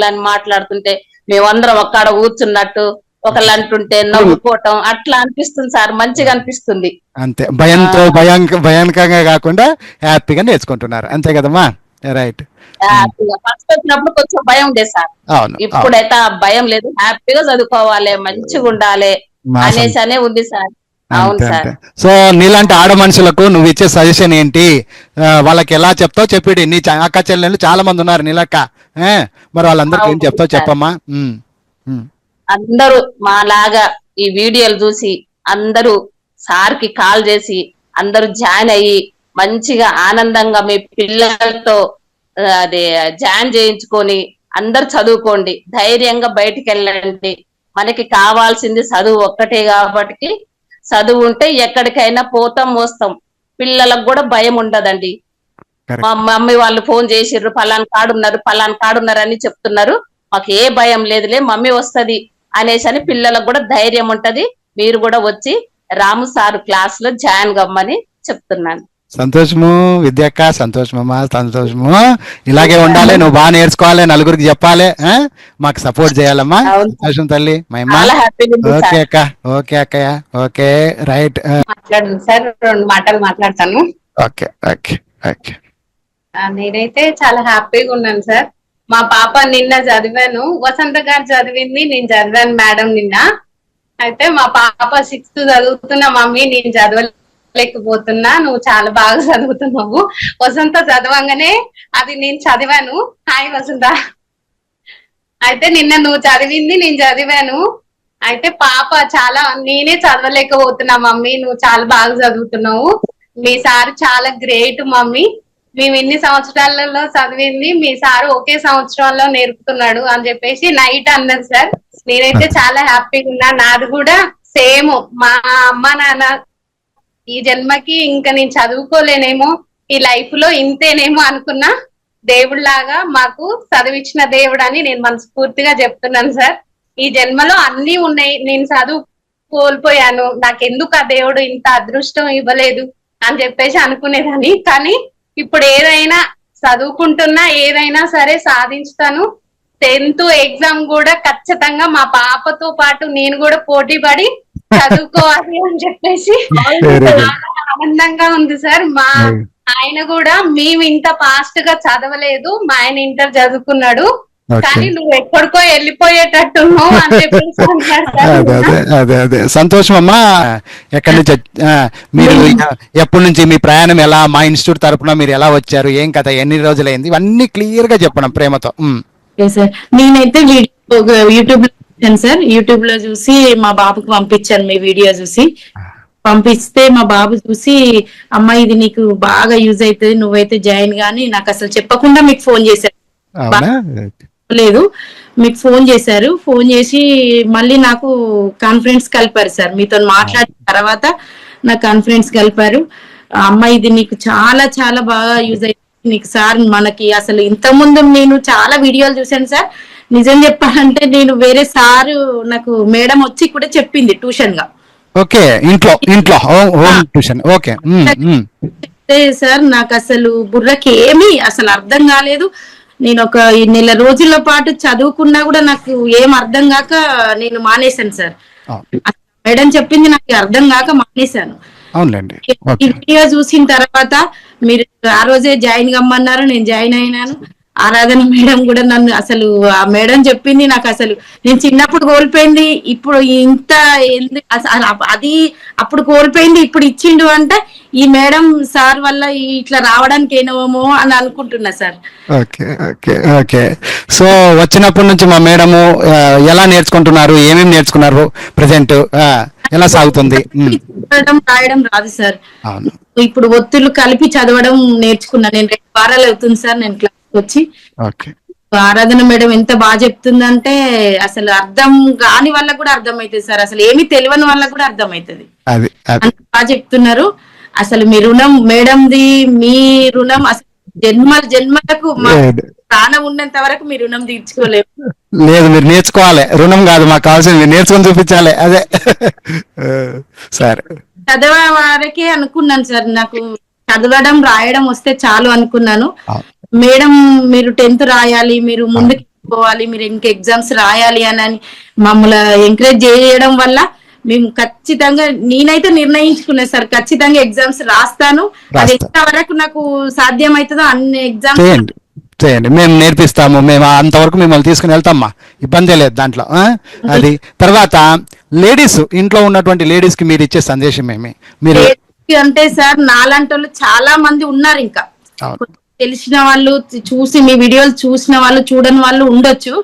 అని మాట్లాడుతుంటే మేమందరం ఒక్కడ కూర్చున్నట్టు ఒకళ్ళు అంటుంటే నవ్వుకోవటం అట్లా అనిపిస్తుంది సార్, మంచిగా అనిపిస్తుంది. అంతే, భయంతో భయానకంగా కాకుండా హ్యాపీగా నేర్చుకుంటున్నారు, అంతే కదమ్మా? రైట్. ఫస్ట్ వచ్చినప్పుడు కొంచెం భయం ఉండేది సార్, ఇప్పుడైతే ఆ భయం లేదు, హ్యాపీగా చదువుకోవాలి, మంచిగా ఉండాలి అనేసి అనే ఉంది సార్. అవును సార్. సో నీలాంటి ఆడ మనుషులకు నువ్వు ఇచ్చే సజెషన్ ఏంటి, వాళ్ళకి ఎలా చెప్తావు చెప్పిడి? నీ అక్క చెల్లెళ్ళు చాలా మంది ఉన్నారు నీలక్క, మరి వాళ్ళందరికీ ఏం చెప్తావు చెప్పమ్మా? అందరూ మాలాగా ఈ వీడియోలు చూసి అందరూ సార్ కి కాల్ చేసి అందరూ జాయిన్ అయ్యి మంచిగా ఆనందంగా మీ పిల్లలతో అదే జాయిన్ చేయించుకొని అందరు చదువుకోండి, ధైర్యంగా బయటికి వెళ్ళండి. మనకి కావాల్సింది చదువు ఒక్కటే కాబట్టి చదువు ఉంటే ఎక్కడికైనా పోతాం వస్తాం. పిల్లలకు కూడా భయం ఉండదండి. మా మమ్మీ వాళ్ళు ఫోన్ చేసిర్రు, పలానా కాడున్నారు అని చెప్తున్నారు, మాకు ఏ భయం లేదులే, మమ్మీ వస్తది అనేసి అని పిల్లలకు కూడా ధైర్యం ఉంటది. మీరు కూడా వచ్చి రాము సారు క్లాస్ లో జాయిన్ కమ్మని చెప్తున్నాను. సంతోషము విద్యక్క, సంతోషమమ్మా, సంతోషము. ఇలాగే ఉండాలి, నువ్వు బాగా నేర్చుకోవాలి, నలుగురికి చెప్పాలి, మాకు సపోర్ట్ చేయాలమ్మా. సంతోషం తల్లి. ఓకే అక్క, ఓకే అక్కయ్య, ఓకే రైట్. మాట్లాడండి సార్, 2 మాటలు మాట్లాడతాను. Okay okay okay. నేనైతే చాలా హ్యాపీగా ఉన్నాను సార్. మా పాప నిన్న చదివాను, వసంత గారు చదివింది, నేను చదివాను మేడం నిన్న. అయితే మా పాప 6th చదువుతున్నా, మమ్మీ నేను చదవలేకపోతున్నా, నువ్వు చాలా బాగా చదువుతున్నావు. వసంత చదవంగానే అది నేను చదివాను. హాయ్ వసంత. అయితే నిన్న నువ్వు చదివింది నేను చదివాను. అయితే పాప చాలా, నేనే చదవలేకపోతున్నా మమ్మీ, నువ్వు చాలా బాగా చదువుతున్నావు, మీ సార్ చాలా గ్రేట్ మమ్మీ, మేము ఇన్ని సంవత్సరాలలో చదివింది మీ సార్ ఒకే సంవత్సరంలో నేర్పుతున్నాడు అని చెప్పేసి నైట్ అన్నది సార్. నేనైతే చాలా హ్యాపీగా ఉన్నా. నాది కూడా సేమ్, మా అమ్మ నాన్న ఈ జన్మకి ఇంకా నేను చదువుకోలేనేమో, ఈ లైఫ్ లో ఇంతేనేమో అనుకున్నా, దేవుడిలాగా మాకు చదివించిన దేవుడు అని నేను మనస్ఫూర్తిగా చెప్తున్నాను సార్. ఈ జన్మలో అన్ని ఉన్నాయి, నేను చదువు కోల్పోయాను, నాకెందుకు ఆ దేవుడు ఇంత అదృష్టం ఇవ్వలేదు అని చెప్పేసి అనుకునేదాన్ని. కానీ ఇప్పుడు ఏదైనా చదువుకుంటున్నా, ఏదైనా సరే సాధించుతాను. 10th ఎగ్జామ్ కూడా ఖచ్చితంగా మా పాపతో పాటు నేను కూడా పోటీ పడి చదువుకోవాలి అని చెప్పేసి చాలా ఆనందంగా ఉంది సార్. మా ఆయన కూడా, మేము ఇంత ఫాస్ట్ గా చదవలేదు, మా ఆయన ఇంటర్ చదువుకున్నాడు, కానీ నువ్వు ఎక్కడికో వెళ్ళిపోయేటట్టు అని చెప్పేసి అదే సంతోషం అమ్మా. ఎక్కడి నుంచి మీరు, ఎప్పటి నుంచి మీ ప్రయాణం, ఎలా మా ఇన్స్టిట్యూట్ తరపున మీరు ఎలా వచ్చారు, ఏం కథ, ఎన్ని రోజులైంది, ఇవన్నీ క్లియర్ గా చెప్పడం ప్రేమతో. సార్ నేనైతే యూట్యూబ్ లో చూసాను సార్. యూట్యూబ్ లో చూసి మా బాబుకి పంపించాను, మీ వీడియో చూసి పంపిస్తే మా బాబు చూసి, అమ్మ ఇది నీకు బాగా యూజ్ అవుతుంది, నువ్వైతే జాయిన్ గాని, నాకు అసలు చెప్పకుండా మీకు ఫోన్ చేశారు, లేదు మీకు ఫోన్ చేశారు. ఫోన్ చేసి మళ్ళీ నాకు కాన్ఫరెన్స్ కలిపారు సార్. మీతో మాట్లాడిన తర్వాత నాకు కాన్ఫరెన్స్ కలిపారు. అమ్మాయి ఇది నీకు చాలా చాలా బాగా యూజ్ అయింది నీకు సార్. మనకి అసలు ఇంత ముందు నేను చాలా వీడియోలు చూసాను సార్. నిజం చెప్పాలంటే నేను వేరే సారు నాకు మేడం వచ్చి కూడా చెప్పింది ట్యూషన్ గా. ఓకే, ఇంట్లో హోమ్ ట్యూషన్. ఓకే సార్ నాకు అసలు బుర్రకి ఏమీ అసలు అర్థం కాలేదు. నేను ఒక 1 నెల రోజుల పాటు చదువుకున్నా కూడా నాకు ఏం అర్థం కాక నేను మానేశాను సార్. మేడం చెప్పింది నాకు అర్థం కాక మానేశాను. ఈ వీడియో చూసిన తర్వాత మీరు ఆ రోజే జాయిన్ కమ్మన్నారు, నేను జాయిన్ అయినాను. ఆరాధన మేడం కూడా నన్ను, అసలు ఆ మేడం చెప్పింది నాకు అసలు నేను చిన్నప్పుడు కోల్పోయింది ఇప్పుడు ఇంత అది అప్పుడు కోల్పోయింది ఇప్పుడు ఇచ్చిండు అంటే ఈ మేడం సార్ వల్ల ఇట్లా రావడానికి ఏమో అని అనుకుంటున్నా sir. Okay okay okay. So వచ్చినప్పటి నుంచి మా మేడము ఎలా నేర్చుకుంటున్నారు, ఏమేమి నేర్చుకున్నారు, ప్రెసెంట్ ఎలా సాగుతుంది? రాయడం రాదు సార్, ఇప్పుడు ఒత్తులు కలిపి చదవడం నేర్చుకున్నా. నేను 2 వారాలు అవుతుంది సార్ నేను క్లాస్ వచ్చి. ఆరాధన మేడం ఎంత బాగా చెప్తుందంటే అసలు అర్థం కాని వాళ్ళకు కూడా అర్థం అవుతుంది సార్, అసలు ఏమి తెలియని వాళ్ళకు కూడా అర్థం అవుతుంది, అంత బాగా చెప్తున్నారు. అసలు మీ రుణం మేడంది, మీ రుణం అసలు జన్మలకు ప్రాణం ఉన్నంత వరకు మీ రుణం తీర్చుకోలేము. లేదు, మీరు నేర్చుకోవాలి, రుణం కాదు మాకు కావాల్సింది, మీరు నేర్చుకొని చూపించాలి. అదే సరే, చదివే వారికే అనుకున్నాను సార్, నాకు చదవడం రాయడం వస్తే చాలు అనుకున్నాను. మేడం మీరు 10th రాయాలి, మీరు ముందుకు పోవాలి, మీరు ఇంకా ఎగ్జామ్స్ రాయాలి అని మమ్మల్ని ఎంకరేజ్ చేయడం వల్ల మేము ఖచ్చితంగా, నేనైతే నిర్ణయించుకున్నా సార్, ఖచ్చితంగా ఎగ్జామ్స్ రాస్తాను. అది ఎంత వరకు నాకు సాధ్యం అవుతుందో అన్ని ఎగ్జామ్స్ చేయండి, మేము నేర్పిస్తాము, మేము అంతవరకు మిమ్మల్ని తీసుకుని వెళ్తామా, ఇబ్బందే లేదు దాంట్లో. అది తర్వాత లేడీస్, ఇంట్లో ఉన్నటువంటి లేడీస్ కి మీరు ఇచ్చే సందేశం ఏమి? మీరు అంటే సార్ నాలాంటి వాళ్ళు చాలా మంది ఉన్నారు, ఇంకా తెలిసిన వాళ్ళు, చూసి మీ వీడియోలు చూసిన వాళ్ళు, చూడని వాళ్ళు ఉండొచ్చు.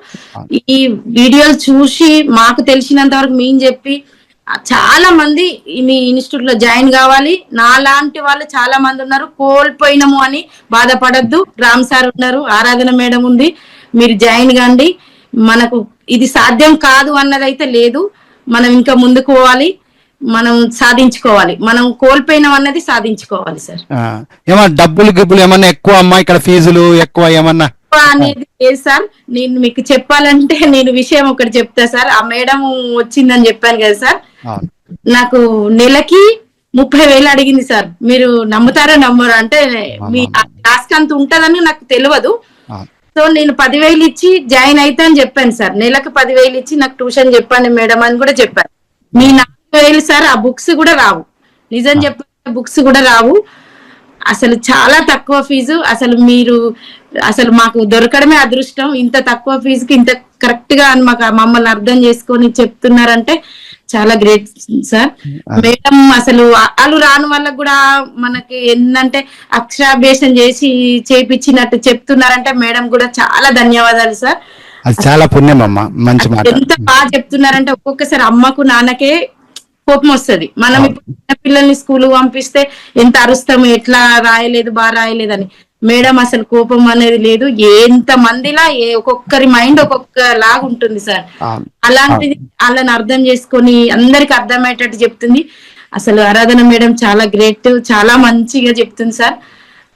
ఈ వీడియోలు చూసి మాకు తెలిసినంత వరకు మేము చెప్పి చాలా మంది మీ ఇన్స్టిట్యూట్ లో జాయిన్ కావాలి. నాలాంటి వాళ్ళు చాలా మంది ఉన్నారు, కోల్పోయినాము అని బాధపడద్దు. రామ్ సార్ ఉన్నారు, ఆరాధన మేడం ఉంది, మీరు జాయిన్ కాండి. మనకు ఇది సాధ్యం కాదు అన్నదైతే లేదు. మనం ఇంకా ముందుకు పోవాలి, మనం సాధించుకోవాలి. మనం కోల్పోయినాం అన్నది సాధించుకోవాలి సార్. ఏమన్నా డబ్బులు గిబ్బులు ఏమన్నా ఎక్కువ అమ్మా ఇక్కడ, ఫీజులు ఎక్కువ ఏమన్నా అనేది లేదు సార్. నేను మీకు చెప్పాలంటే నేను విషయం ఒకటి చెప్తా సార్. ఆ మేడం వచ్చిందని చెప్పాను కదా సార్, నాకు నెలకి 30,000 అడిగింది సార్. మీరు నమ్ముతారో నమ్మరు అంటే మీ టాస్క్ అంత ఉంటదని నాకు తెలియదు. సో నేను 10,000 ఇచ్చి జాయిన్ అయితే అని చెప్పాను సార్. నెలకు 10,000 ఇచ్చి నాకు ట్యూషన్ చెప్పండి మేడం అని కూడా చెప్పాను. మీ 4,000 సార్, ఆ బుక్స్ కూడా రావు. నిజం చెప్పాలంటే బుక్స్ కూడా రావు. అసలు చాలా తక్కువ ఫీజు. అసలు మీరు అసలు మాకు దొరకడమే అదృష్టం. ఇంత తక్కువ ఫీజుకి ఇంత కరెక్ట్ గా మమ్మల్ని అర్థం చేసుకొని చెప్తున్నారంటే చాలా గ్రేట్ సార్. మేడం అసలు వాళ్ళు రాని వాళ్ళకు కూడా మనకి ఏంటంటే అక్షరాభ్యాసం చేపించినట్టు చెప్తున్నారంటే మేడం కూడా చాలా ధన్యవాదాలు సార్. అది చాలా పుణ్యం అమ్మా, మంచి మాట. ఎంత బాగా చెప్తున్నారంటే ఒక్కొక్కసారి అమ్మకు నాన్నకే కోపం వస్తుంది. మనం ఇప్పుడు పిల్లల్ని స్కూల్ పంపిస్తే ఎంత అరుస్తాము, ఎట్లా రాయలేదు బాగా రాయలేదని. మేడం అసలు కోపం అనేది లేదు. ఎంత మందిలా ఒక్కొక్కరి మైండ్ ఒక్కొక్క లాగా ఉంటుంది సార్. అలాంటిది వాళ్ళని అర్థం చేసుకొని అందరికి అర్థమయ్యేటట్టు చెప్తుంది. అసలు ఆరాధన మేడం చాలా గ్రేట్, చాలా మంచిగా చెప్తుంది సార్.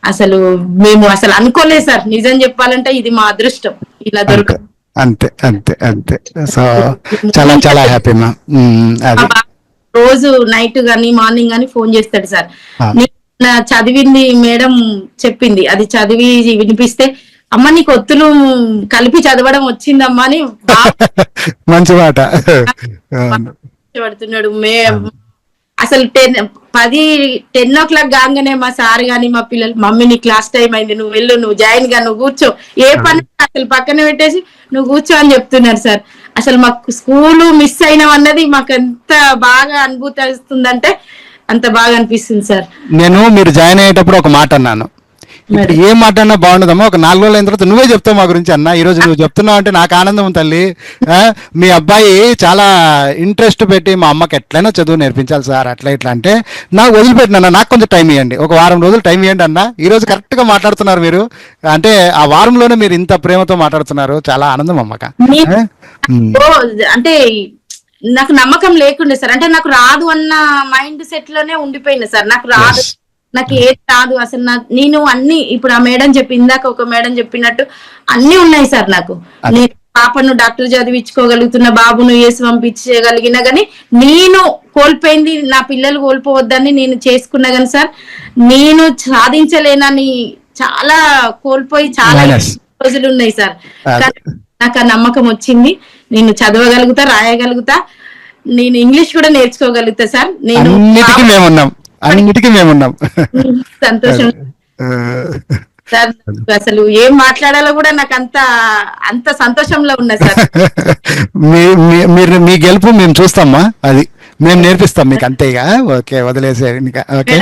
అసలు మేము అసలు అనుకోలేదు సార్. నిజం చెప్పాలంటే ఇది మా అదృష్టం ఇలా దొరకదు. అంతే అంతే అంతే. సో చాలా చాలా హ్యాపీ మా. రోజు నైట్ గానీ మార్నింగ్ గానీ ఫోన్ చేస్తాడు సార్. చదివింది మేడం చెప్పింది, అది చదివి వినిపిస్తే అమ్మ నీకు ఒత్తులు కలిపి చదవడం వచ్చిందమ్మా అని మంచి మాట పడుతున్నాడు. అసలు 10 o'clock కాగానే మా సార్ గాని మా పిల్లలు మమ్మీ నీ క్లాస్ టైం అయింది, నువ్వు వెళ్ళు, నువ్వు జాయిన్ గా, నువ్వు కూర్చో, ఏ పని అసలు పక్కన పెట్టేసి నువ్వు కూర్చో అని చెప్తున్నారు సార్. అసలు మాకు స్కూలు మిస్ అయినాం అన్నది మాకు ఎంత బాగా అనుభూతి వస్తుందంటే అంత బాగా అనిపిస్తుంది సార్. నేను మీరు జాయిన్ అయ్యేటప్పుడు ఒక మాట అన్నాను, ఇప్పుడు ఏ మాట అన్నా బాగుండదమ్మా, ఒక 4 రోజులు అయిన తర్వాత నువ్వే చెప్తావు మా గురించి అన్న. ఈ రోజు నువ్వు చెప్తున్నావు అంటే నాకు ఆనందం తల్లి. మీ అబ్బాయి చాలా ఇంట్రెస్ట్ పెట్టి మా అమ్మకి ఎట్లయినా చదువు నేర్పించాలి సార్ అట్లా ఇట్లా అంటే నాకు వదిలిపెట్టిన, నాకు కొంచెం టైం ఇవ్వండి, ఒక వారం రోజులు టైం ఇవ్వండి అన్న. ఈ రోజు కరెక్ట్ గా మాట్లాడుతున్నారు మీరు, అంటే ఆ వారంలోనే మీరు ఇంత ప్రేమతో మాట్లాడుతున్నారు. చాలా ఆనందం అమ్మక. అంటే నాకు నమ్మకం లేకుండే సార్, అంటే నాకు రాదు అన్న మైండ్ సెట్ లోనే ఉండిపోయింది సార్. నాకు రాదు, నాకు ఏది రాదు అసలు. నేను అన్ని ఇప్పుడు ఆ మేడం ఇందాక ఒక మేడం చెప్పినట్టు అన్ని ఉన్నాయి సార్ నాకు. నేను పాపను డాక్టర్ చదివించుకోగలుగుతున్న, బాబును వేసి పంపించగలిగినా గానీ నేను కోల్పోయింది నా పిల్లలు కోల్పోవద్దని నేను చేసుకున్నా గానీ సార్, నేను సాధించలేనని చాలా కోల్పోయి చాలా రోజులు ఉన్నాయి సార్. నాకు ఆ నమ్మకం వచ్చింది. నేను చదవగలుగుతా, రాయగలుగుతా, నేను ఇంగ్లీష్ కూడా నేర్చుకోగలుగుతా సార్. నేను అన్నిటికీ మేమున్నాం. సంతోషం సార్. అసలు ఏం మాట్లాడాలో కూడా నాకు అంత సంతోషంలో ఉన్నా సార్. మీరు మీ గెలుపు మేము చూస్తామా, అది మేము నేర్పిస్తాం మీకు అంతేగా. ఓకే, వదిలేసే. ఓకే.